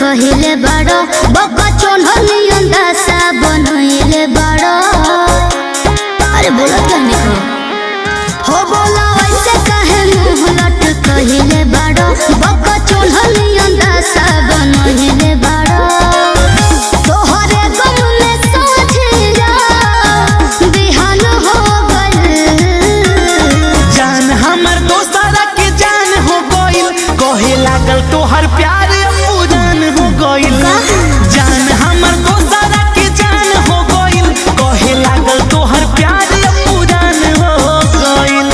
कहिले बड़ो बका चोनहली अंदासा बनइले बड़ो। अरे बोला क्या निको हो बोला वैसे काहे मुंह लट कहिले बड़ो बका चोनहली अंदासा बनइले बड़ो। तोहरे गम में सोचिया बिहान हो गइल जान हमर दोस्तारा के जान हो गइल कहे लागल तोहर प्यार पुरान हो गइल। जान हमर दोस्तारा के जान हो गइल कहे लागल तोहर प्यार पुरान हो गइल।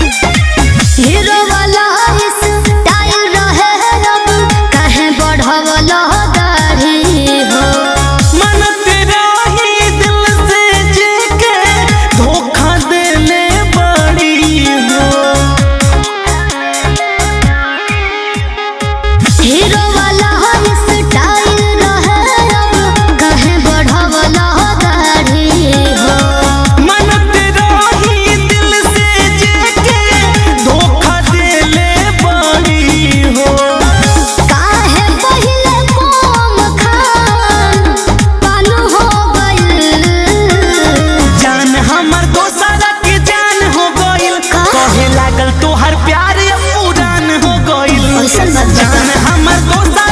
हीरो वाला स्टाइल रहे अब काहे बढ़वला दाढ़ी हो। मन तेरा ही दिल से जेके धोखा देने बड़ी हो। हीरो वाला स्टाइल रहे अब काहे बढ़वला दाढ़ी हो। मन तेरा ही दिल से जेके धोखा देने बड़ी हो। काहे पहिले कोम खान पान हो गइल जान हमर दोस्तारा के जान हो गइल कहे लागल तोहर प्यार पुरान हो गइल। ऐसन बात बता। जान हमर दोस्तारा